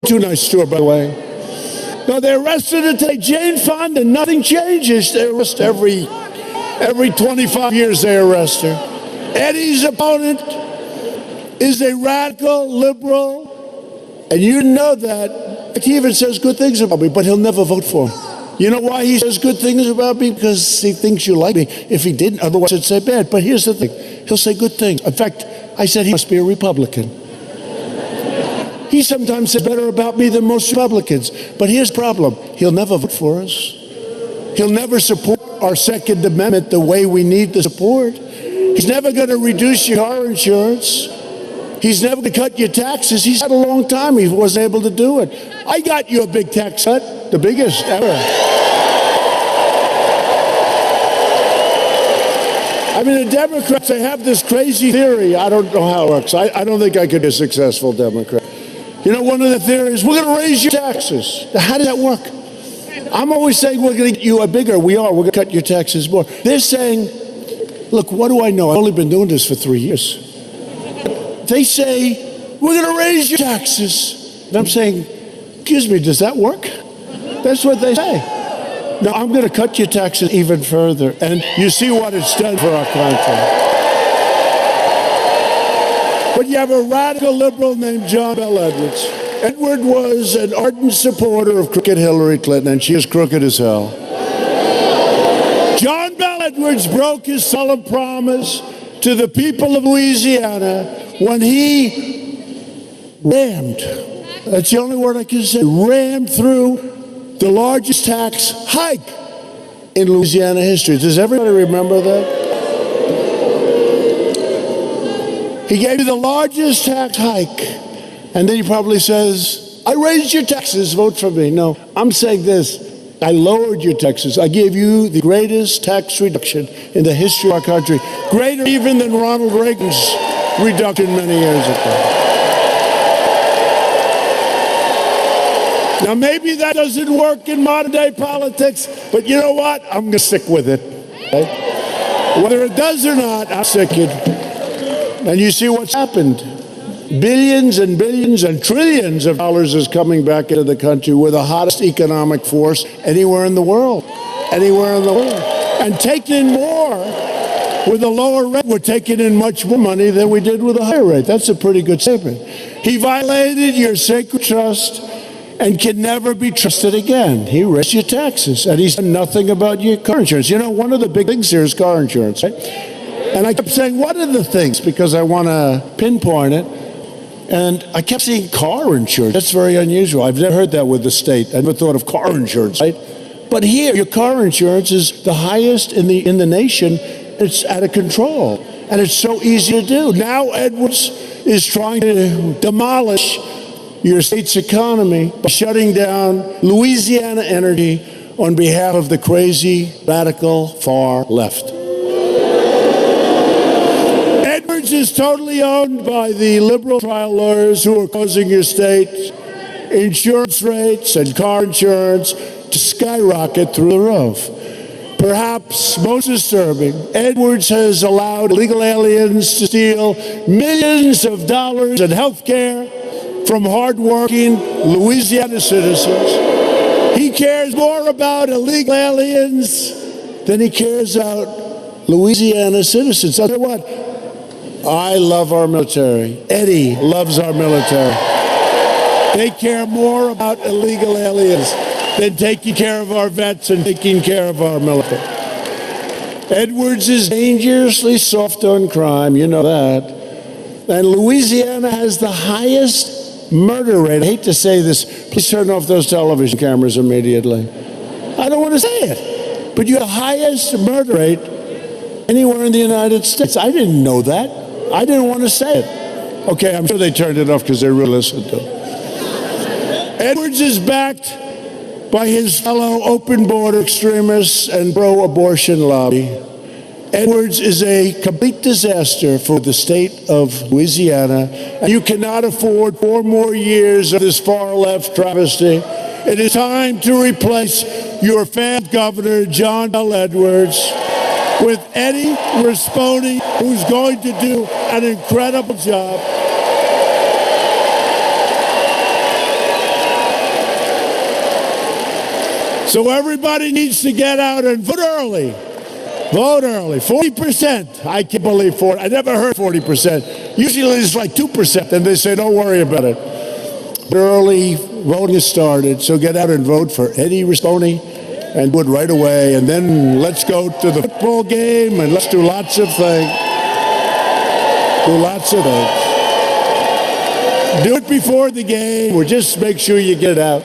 Too nice to her, by the way. No, they arrested her today. Jane Fonda, nothing changes. They arrest every 25 years they arrest her. Eddie's opponent is a radical liberal, and you know that. He even says good things about me, but he'll never vote for him. You know why he says good things about me? Because he thinks you like me. If he didn't, otherwise he'd say bad. But here's the thing. He'll say good things. In fact, I said he must be a Republican. He sometimes says better about me than most Republicans. But here's the problem. He'll never vote for us. He'll never support our Second Amendment the way we need the support. He's never going to reduce your car insurance. He's never going to cut your taxes. He's had a long time. He wasn't able to do it. I got you a big tax cut, the biggest ever. I mean, the Democrats, they have this crazy theory. I don't know how it works. I don't think I could be a successful Democrat. You know, one of the theories, we're going to raise your taxes. How does that work? I'm always saying we're going to get you a bigger. We're going to cut your taxes more. They're saying, look, what do I know? I've only been doing this for 3 years. They say, we're going to raise your taxes. And I'm saying, excuse me, does that work? That's what they say. No, I'm going to cut your taxes even further. And you see what it's done for our country. But you have a radical liberal named John Bel Edwards. Edward was an ardent supporter of crooked Hillary Clinton, and she is crooked as hell. John Bel Edwards broke his solemn promise to the people of Louisiana when he rammed, that's the only word I can say, rammed through the largest tax hike in Louisiana history. Does everybody remember that? He gave you the largest tax hike, and then he probably says, I raised your taxes, vote for me. No, I'm saying this. I lowered your taxes. I gave you the greatest tax reduction in the history of our country, greater even than Ronald Reagan's reduction many years ago. Now, maybe that doesn't work in modern day politics, but you know what? I'm going to stick with it. Right? Whether it does or not, I'm sticking. And you see what's happened. Billions and billions and trillions of dollars is coming back into the country. We're the hottest economic force anywhere in the world. Anywhere in the world. And taking in more with a lower rate. We're taking in much more money than we did with a higher rate. That's a pretty good statement. He violated your sacred trust and can never be trusted again. He raised your taxes, and he's done nothing about your car insurance. You know, one of the big things here is car insurance, right? And I kept saying, what are the things? Because I want to pinpoint it. And I kept seeing car insurance. That's very unusual. I've never heard that with the state. I never thought of car insurance, right? But here, your car insurance is the highest in the nation. It's out of control. And it's so easy to do. Now Edwards is trying to demolish your state's economy by shutting down Louisiana Energy on behalf of the crazy, radical, far left. Edwards is totally owned by the liberal trial lawyers who are causing your state's insurance rates and car insurance to skyrocket through the roof. Perhaps most disturbing, Edwards has allowed illegal aliens to steal millions of dollars in health care from hardworking Louisiana citizens. He cares more about illegal aliens than he cares about Louisiana citizens. I'll tell you what, I love our military. Eddie loves our military. They care more about illegal aliens than taking care of our vets and taking care of our military. Edwards is dangerously soft on crime, you know that. And Louisiana has the highest murder rate. I hate to say this. Please turn off those television cameras immediately. I don't want to say it. But you have the highest murder rate anywhere in the United States. I didn't know that. I didn't want to say it. Okay, I'm sure they turned it off because they really listened to it. Edwards is backed by his fellow open border extremists and pro-abortion lobby. Edwards is a complete disaster for the state of Louisiana, and you cannot afford 4 more years of this far-left travesty. It is time to replace your failed governor, John Bel Edwards, with Eddie Rispone, who's going to do an incredible job. So everybody needs to get out and vote early. Vote early. 40%. I can't believe 40. I never heard 40%. Usually it's like 2%, and they say, don't worry about it. Early voting has started, so get out and vote for Eddie Risponi and do it right away. And then let's go to the football game and let's do lots of things. Do lots of things. Do it before the game, or just make sure you get it out.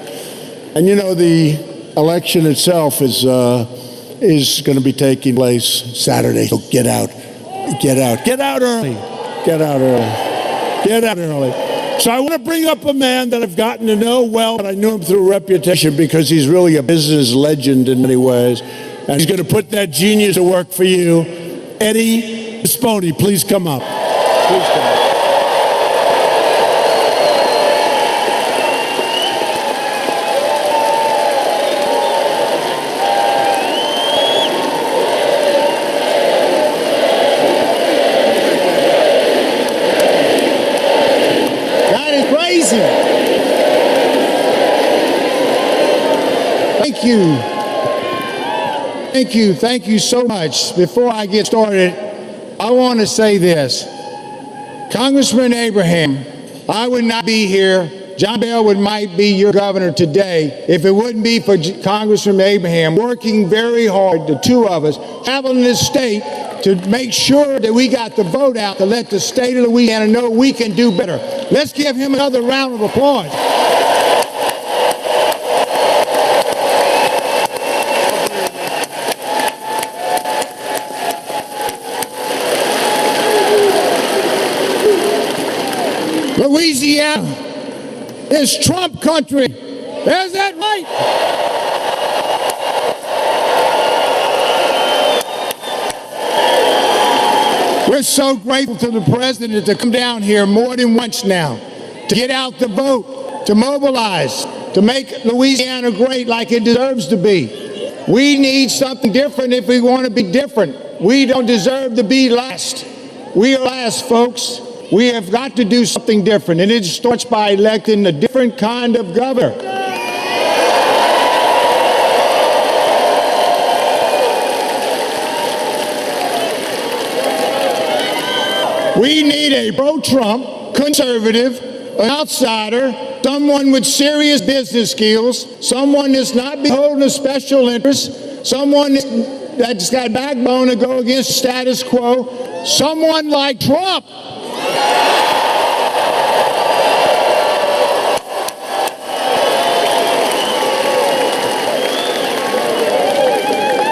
And you know, the election itself is going to be taking place Saturday. So get out. Get out. Get out early. Get out early. Get out early. So I want to bring up a man that I've gotten to know well, but I knew him through reputation because he's really a business legend in many ways. And he's going to put that genius to work for you. Eddie Risponi, please come up. Please come up. Thank you so much. Before I get started, I want to say this. Congressman Abraham, I would not be here. John Bell might be your governor today if it wouldn't be for Congressman Abraham working very hard, the two of us, traveling this state to make sure that we got the vote out to let the state of Louisiana know we can do better. Let's give him another round of applause. Louisiana is Trump country. Is that right? We're so grateful to the president to come down here more than once now, to get out the vote, to mobilize, to make Louisiana great like it deserves to be. We need something different if we want to be different. We don't deserve to be last. We are last, folks. We have got to do something different, and it starts by electing a different kind of governor. We need a pro-Trump, conservative, an outsider, someone with serious business skills, someone that's not beholden to special interests, someone that's got backbone to go against the status quo, someone like Trump.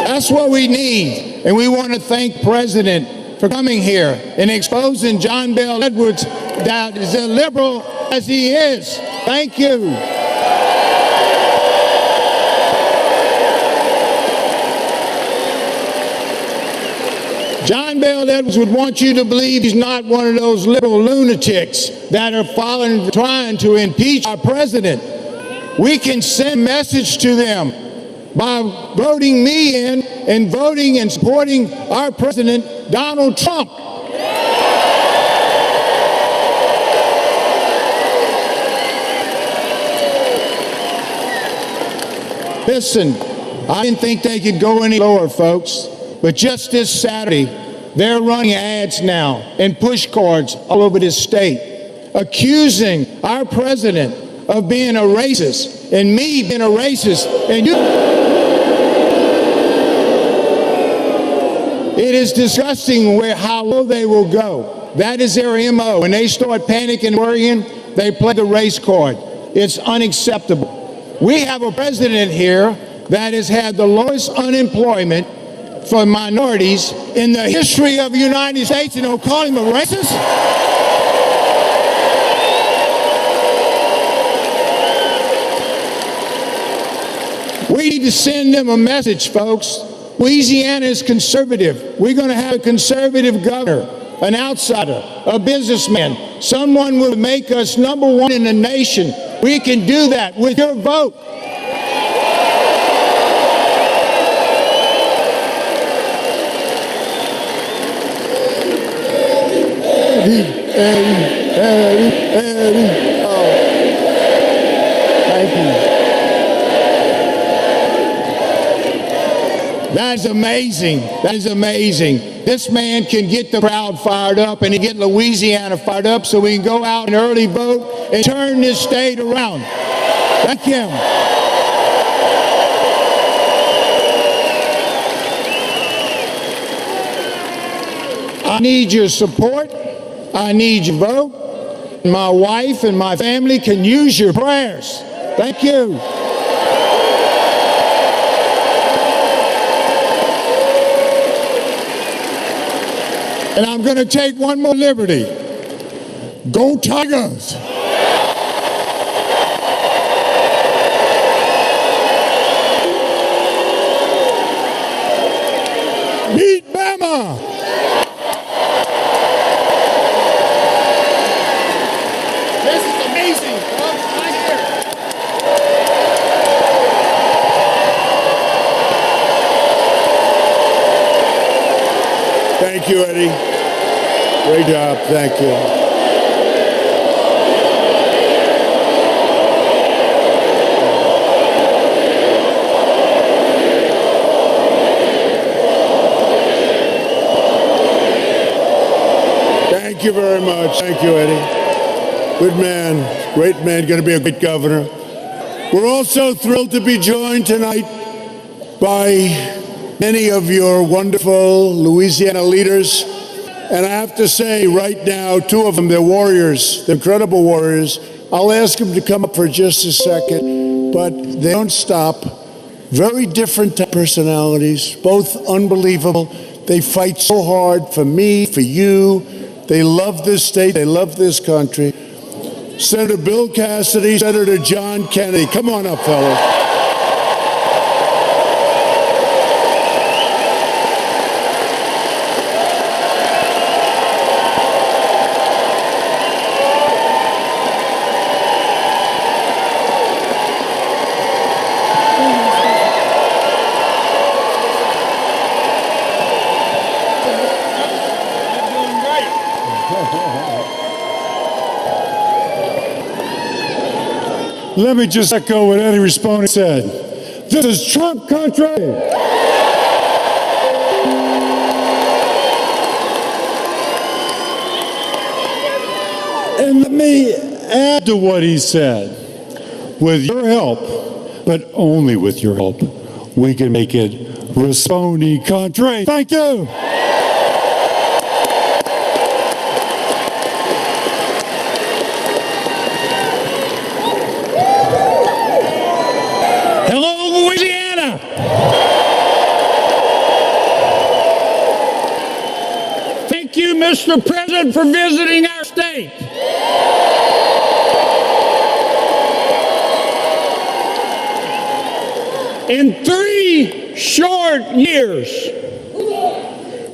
That's what we need, and we want to thank the President for coming here and exposing John Bell Edwards that is as liberal as he is. Thank you. John Bell Edwards would want you to believe he's not one of those liberal lunatics that are trying to impeach our president. We can send a message to them by voting me in and voting and supporting our president, Donald Trump. Listen, I didn't think they could go any lower, folks, but just this Saturday, they're running ads now and push cards all over this state, accusing our president of being a racist and me being a racist, and you. It is disgusting how low they will go. That is their MO. When they start panicking and worrying, they play the race card. It's unacceptable. We have a president here that has had the lowest unemployment for minorities in the history of the United States, and they'll call him a racist? We need to send them a message, folks. Louisiana is conservative. We're going to have a conservative governor, an outsider, a businessman, someone who will make us number one in the nation. We can do that with your vote. That's amazing. That is amazing. This man can get the crowd fired up and he get Louisiana fired up so we can go out and early vote and turn this state around. Thank him. I need your support. I need your vote. My wife and my family can use your prayers. Thank you. And I'm going to take one more liberty. Go Tigers! Beat Bama! This is amazing, folks. Right here. Thank you, Eddie. Great job. Thank you. Thank you very much. Thank you, Eddie. Good man. Great man. Going to be a great governor. We're also thrilled to be joined tonight by many of your wonderful Louisiana leaders. And I have to say, right now, two of them, they're warriors, they're incredible warriors. I'll ask them to come up for just a second, but they don't stop. Very different personalities, both unbelievable. They fight so hard for me, for you. They love this state, they love this country. Senator Bill Cassidy, Senator John Kennedy. Come on up, fellas. Let me just echo what Eddie Rispone said. This is Trump country. And let me add to what he said. With your help, but only with your help, we can make it Rispone country. Thank you. Mr. President, for visiting our state. In 3 short years,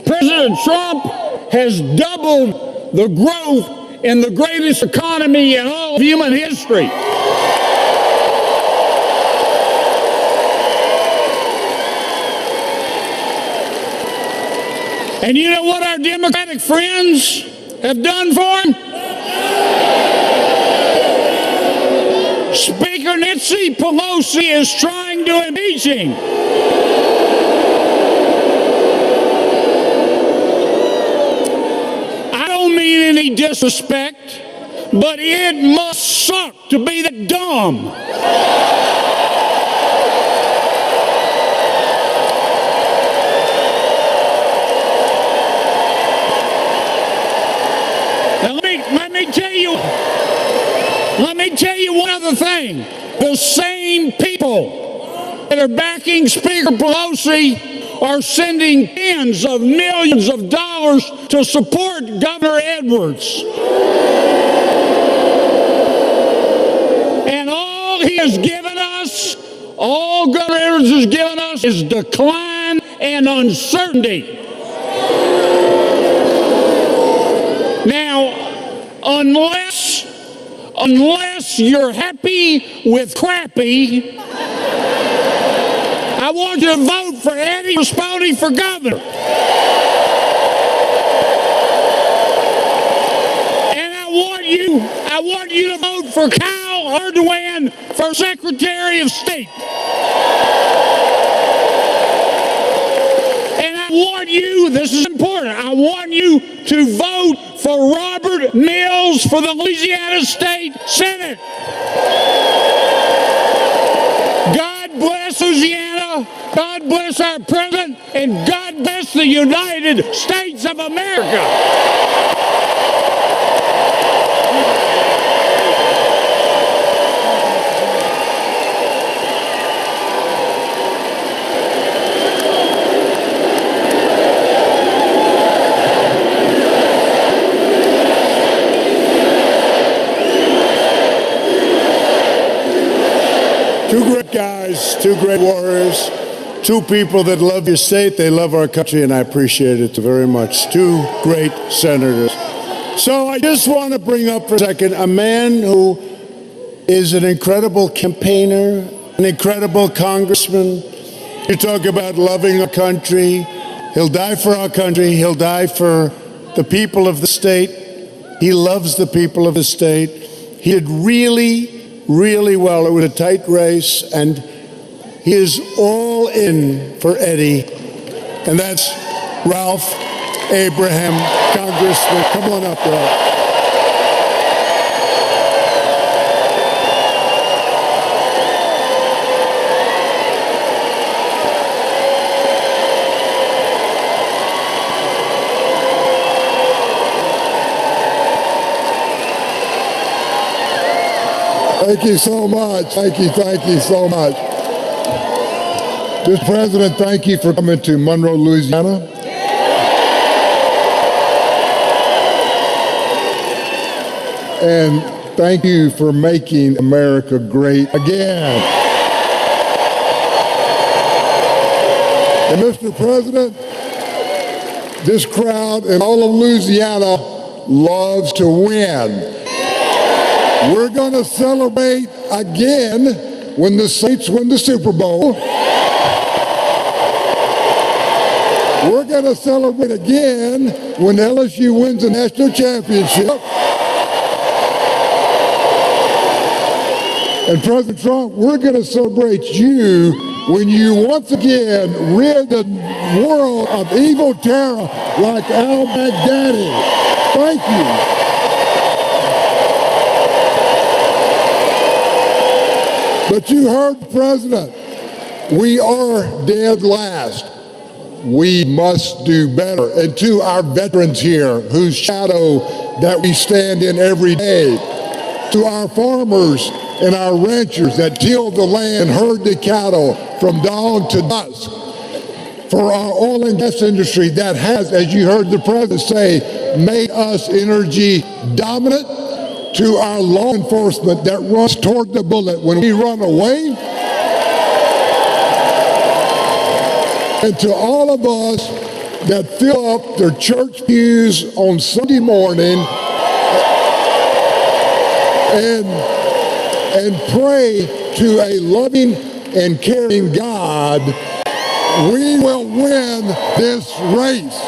President Trump has doubled the growth in the greatest economy in all of human history. And you know what our Democratic friends have done for him? Speaker Nancy Pelosi is trying to impeach him. I don't mean any disrespect, but it must suck to be that dumb. Let me tell you one other thing. The same people that are backing Speaker Pelosi are sending tens of millions of dollars to support Governor Edwards. And all he has given us, all Governor Edwards has given us, is decline and uncertainty. Now, unless you're happy with crappy, I want you to vote for Eddie Rispone for governor. And I want you to vote for Kyle Lrtn for Secretary of State. want you, this is important, I want you to vote for Robert Mills for the Louisiana State Senate. God bless Louisiana, God bless our president, and God bless the United States of America. Two great guys, two great warriors, two people that love your state, they love our country, and I appreciate it very much. Two great senators. So I just want to bring up for a second a man who is an incredible campaigner, an incredible congressman. You talk about loving our country. He'll die for our country. He'll die for the people of the state. He loves the people of the state. He did really well. It was a tight race, and he is all in for Eddie, and that's Ralph Abraham, Congressman. Come on up, Ralph. Thank you so much. Thank you so much. Mr. President, thank you for coming to Monroe, Louisiana. And thank you for making America great again. And Mr. President, this crowd in all of Louisiana loves to win. We're going to celebrate again when the Saints win the Super Bowl. We're going to celebrate again when LSU wins the national championship. And President Trump, we're going to celebrate you when you once again rid the world of evil terror like al-Baghdadi. Thank you. But you heard the President. We are dead last. We must do better. And to our veterans here, whose shadow that we stand in every day, to our farmers and our ranchers that till the land and herd the cattle from dawn to dusk, for our oil and gas industry that has, as you heard the President say, made us energy dominant, to our law enforcement that runs toward the bullet when we run away, and to all of us that fill up their church pews on Sunday morning and pray to a loving and caring God, we will win this race.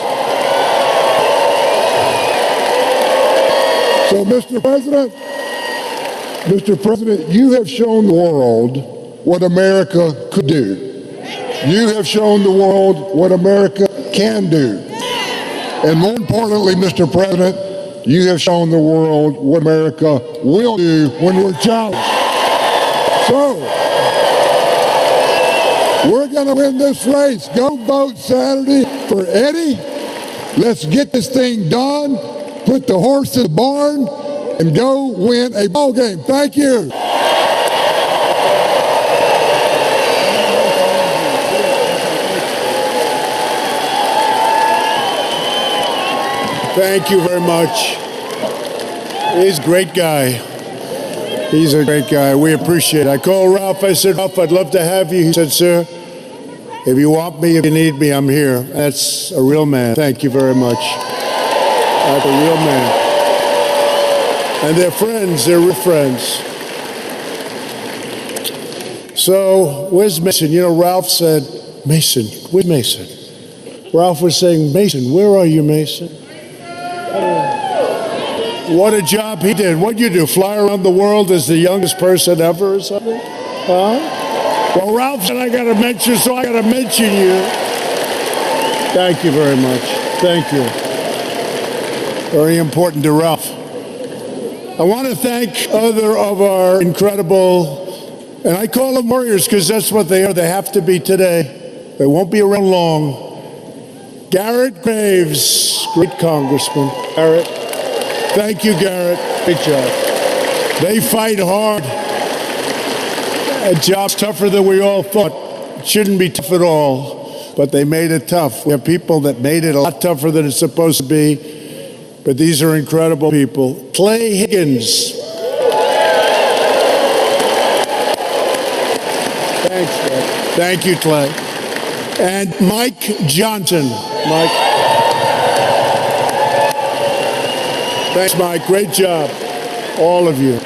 So, Mr. President, you have shown the world what America could do. You have shown the world what America can do. And more importantly, Mr. President, you have shown the world what America will do when we're challenged. So, we're going to win this race. Go vote Saturday for Eddie. Let's get this thing done. Put the horse in the barn and go win a ball game. Thank you. Thank you very much. He's a great guy. He's a great guy. We appreciate it. I called Ralph. I said, Ralph, I'd love to have you. He said, sir, if you want me, if you need me, I'm here. That's a real man. Thank you very much. That's a real man. And they're friends. They're real friends. So where's Mason? You know, Ralph said, Mason, where's Mason? Ralph was saying, Mason, where are you, Mason? What a job he did. What'd you do, fly around the world as the youngest person ever or something? Huh? Well, Ralph said I got to mention, so I got to mention you. Thank you very much. Thank you. Very important to Ralph. I want to thank other of our incredible, and I call them warriors because that's what they are. They have to be today. They won't be around long. Garrett Graves, great congressman. Garrett. Thank you, Garrett. Great job. They fight hard. A job's tougher than we all thought. It shouldn't be tough at all, but they made it tough. We have people that made it a lot tougher than it's supposed to be. But these are incredible people. Clay Higgins. Thanks, Clay. Thank you, Clay. And Mike Johnson. Mike. Thanks, Mike. Great job. All of you.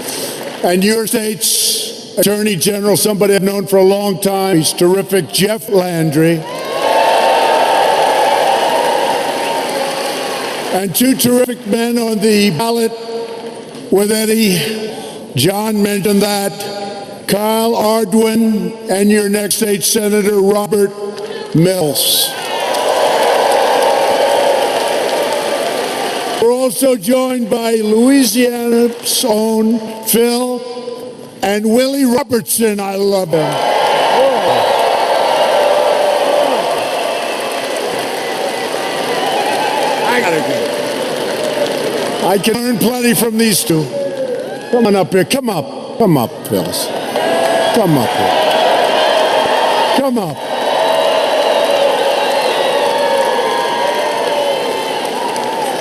And your state's Attorney General, somebody I've known for a long time. He's terrific. Jeff Landry. And two terrific men on the ballot with Eddie. John mentioned that. Kyle Ardwin and your next state senator, Robert Mills. We're also joined by Louisiana's own Phil and Willie Robertson. I love him. I can learn plenty from these two. Come on up here. Come up. Come up, Phyllis. Come up here. Come up.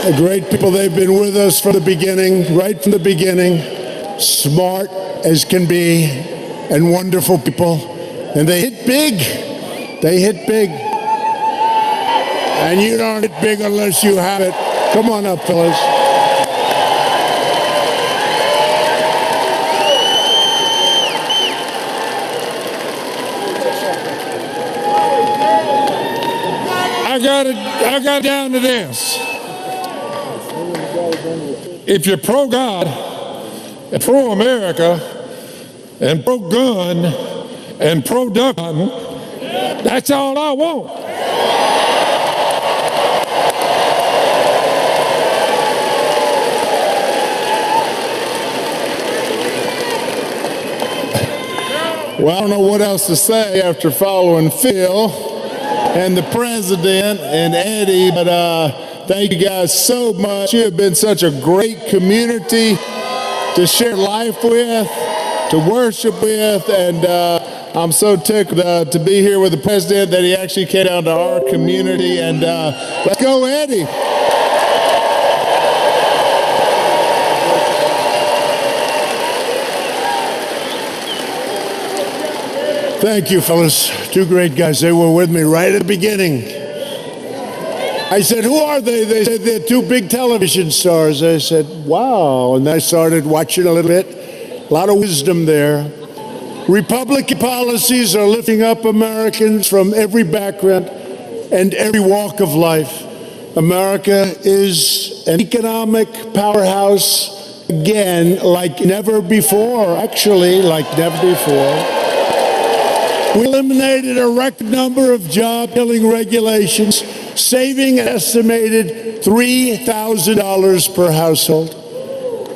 The great people, they've been with us from the beginning, right from the beginning. Smart as can be and wonderful people. And they hit big. They hit big. And you don't hit big unless you have it. Come on up, Phyllis. I got down to this. If you're pro-God and pro-America and pro-gun and pro-duck-hunting, that's all I want. Well, I don't know what else to say after following Phil and the president and Eddie, but thank you guys so much. You have been such a great community to share life with, to worship with, and I'm so tickled to be here with the president that he actually came down to our community, and let's go, Eddie. Thank you, fellas. Two great guys. They were with me right at the beginning. I said, who are they? They said, they're two big television stars. I said, wow. And I started watching a little bit. A lot of wisdom there. Republican policies are lifting up Americans from every background and every walk of life. America is an economic powerhouse again, like never before. Actually, like never before. We eliminated a record number of job-killing regulations, saving an estimated $3,000 per household.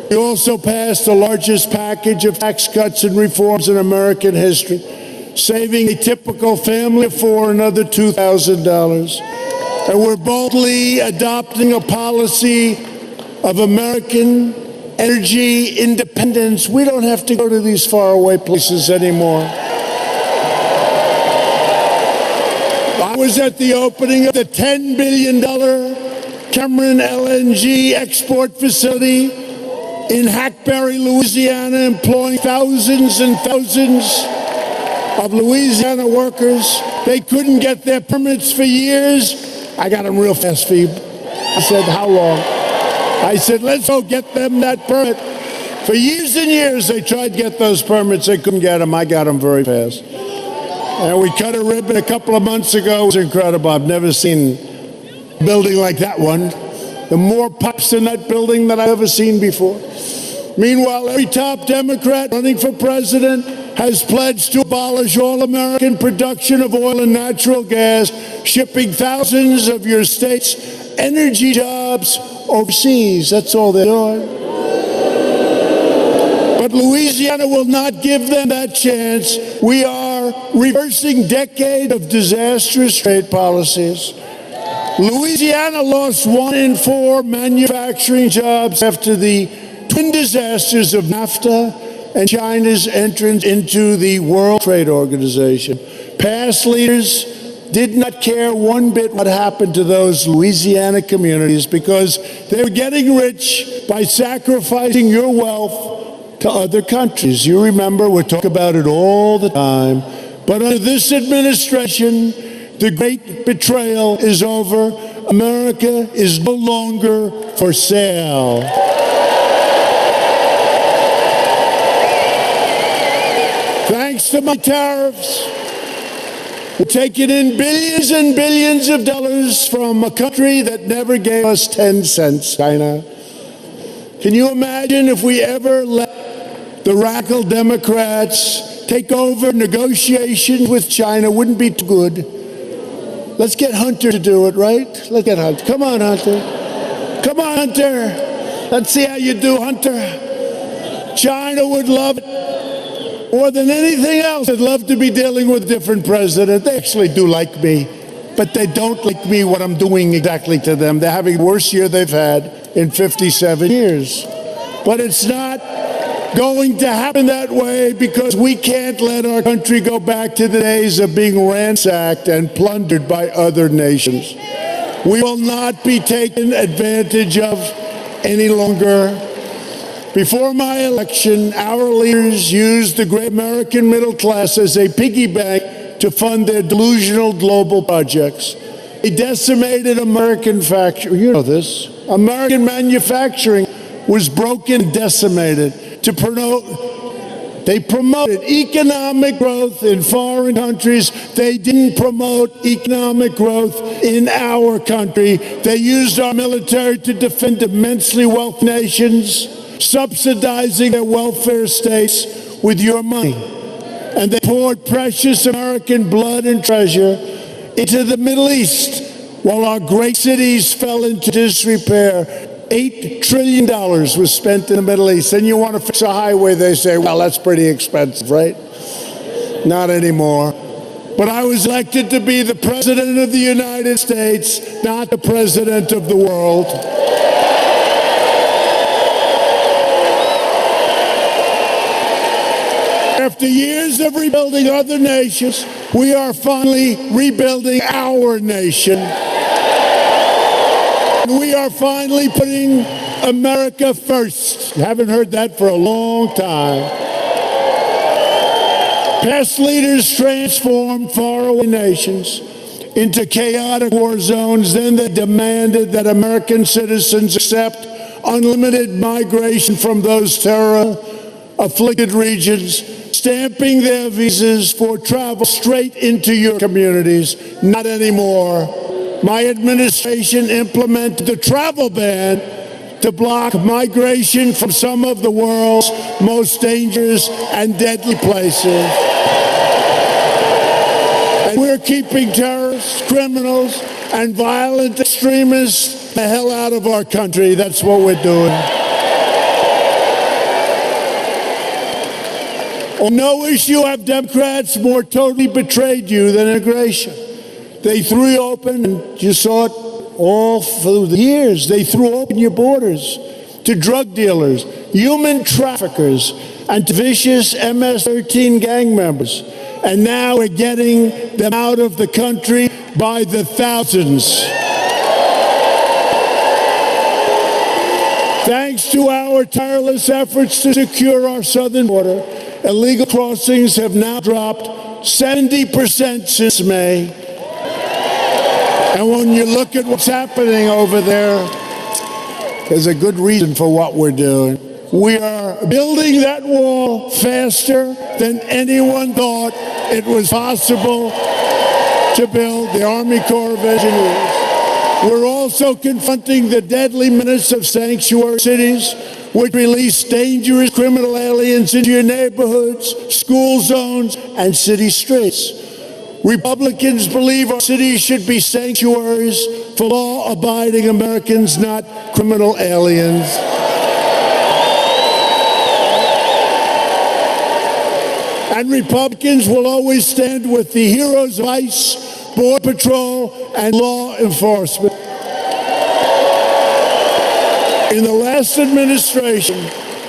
We also passed the largest package of tax cuts and reforms in American history, saving a typical family of four another $2,000. And we're boldly adopting a policy of American energy independence. We don't have to go to these faraway places anymore. I was at the opening of the $10 billion Cameron LNG export facility in Hackberry, Louisiana, employing thousands and thousands of Louisiana workers. They couldn't get their permits for years. I got them real fast for you. I said, how long? I said, let's go get them that permit. For years and years, they tried to get those permits. They couldn't get them. I got them very fast. And we cut a ribbon a couple of months ago. It was incredible. I've never seen a building like that one. There are more pipes in that building than I've ever seen before. Meanwhile, every top Democrat running for president has pledged to abolish all American production of oil and natural gas, shipping thousands of your state's energy jobs overseas. That's all they're doing. But Louisiana will not give them that chance. We are reversing decades of disastrous trade policies. Louisiana lost 1 in 4 manufacturing jobs after the twin disasters of NAFTA and China's entrance into the World Trade Organization. Past leaders did not care one bit what happened to those Louisiana communities because they were getting rich by sacrificing your wealth to other countries. You remember, we talk about it all the time. But under this administration, the great betrayal is over. America is no longer for sale. Thanks to my tariffs, we're taking in billions and billions of dollars from a country that never gave us 10 cents, China. Can you imagine if we ever let the radical Democrats take over negotiations with China? Wouldn't be too good. Let's get Hunter to do it, right? Let's get Hunter. Come on, Hunter. Come on, Hunter. Let's see how you do, Hunter. China would love it more than anything else. They'd love to be dealing with a different president. They actually do like me, but they don't like me what I'm doing exactly to them. They're having the worst year they've had in 57 years. But it's not going to happen that way because we can't let our country go back to the days of being ransacked and plundered by other nations. We will not be taken advantage of any longer. Before my election, our leaders used the great American middle class as a piggy bank to fund their delusional global projects. They decimated American factory. You know this. American manufacturing was broken and decimated. They promoted economic growth in foreign countries. They didn't promote economic growth in our country. They used our military to defend immensely wealthy nations, subsidizing their welfare states with your money. And they poured precious American blood and treasure into the Middle East while our great cities fell into disrepair. $8 trillion was spent in the Middle East. And you want to fix a highway, they say, well, that's pretty expensive, right? Not anymore. But I was elected to be the President of the United States, not the President of the world. After years of rebuilding other nations, we are finally rebuilding our nation. We are finally putting America first. You haven't heard that for a long time. Past leaders transformed faraway nations into chaotic war zones. Then they demanded that American citizens accept unlimited migration from those terror-afflicted regions, stamping their visas for travel straight into your communities. Not anymore. My administration implemented the travel ban to block migration from some of the world's most dangerous and deadly places. And we're keeping terrorists, criminals, and violent extremists the hell out of our country. That's what we're doing. On no issue have Democrats more totally betrayed you than immigration. They threw you open, and you saw it all through the years. They threw open your borders to drug dealers, human traffickers, and to vicious MS-13 gang members. And now we're getting them out of the country by the thousands. Thanks to our tireless efforts to secure our southern border, illegal crossings have now dropped 70% since May. And when you look at what's happening over there, there's a good reason for what we're doing. We are building that wall faster than anyone thought it was possible to build, the Army Corps of Engineers. We're also confronting the deadly menace of sanctuary cities would release dangerous criminal aliens into your neighborhoods, school zones, and city streets. Republicans believe our cities should be sanctuaries for law-abiding Americans, not criminal aliens. And Republicans will always stand with the heroes of ICE, Border Patrol, and law enforcement. In the last administration,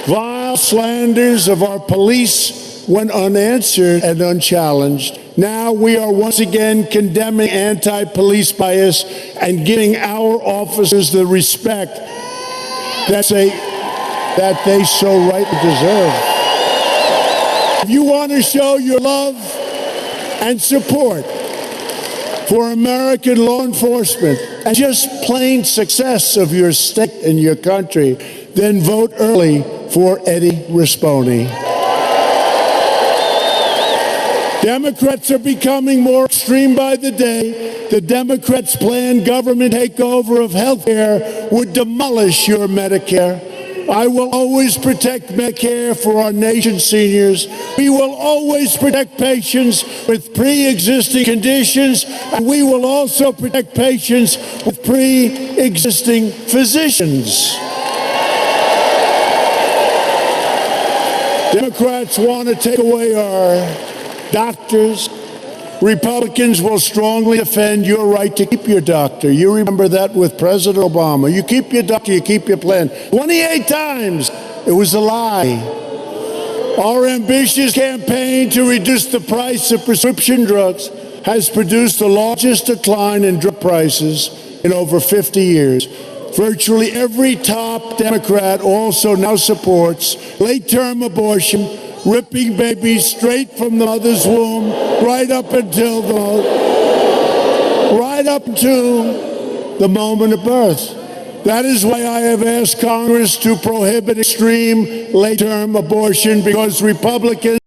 vile slanders of our police went unanswered and unchallenged. Now we are once again condemning anti-police bias and giving our officers the respect that they so rightly deserve. If you want to show your love and support for American law enforcement and just plain success of your state and your country, then vote early for Eddie Rispone. Democrats are becoming more extreme by the day. The Democrats' planned government takeover of health care would demolish your Medicare. I will always protect Medicare for our nation's seniors. We will always protect patients with pre-existing conditions, and we will also protect patients with pre-existing physicians. Democrats want to take away our doctors. Republicans will strongly defend your right to keep your doctor. You remember that with President Obama. You keep your doctor, you keep your plan. 28 times it was a lie. Our ambitious campaign to reduce the price of prescription drugs has produced the largest decline in drug prices in over 50 years. Virtually every top Democrat also now supports late-term abortion, ripping babies straight from the mother's womb right up until the moment of birth. That is why I have asked Congress to prohibit extreme late-term abortion, because Republicans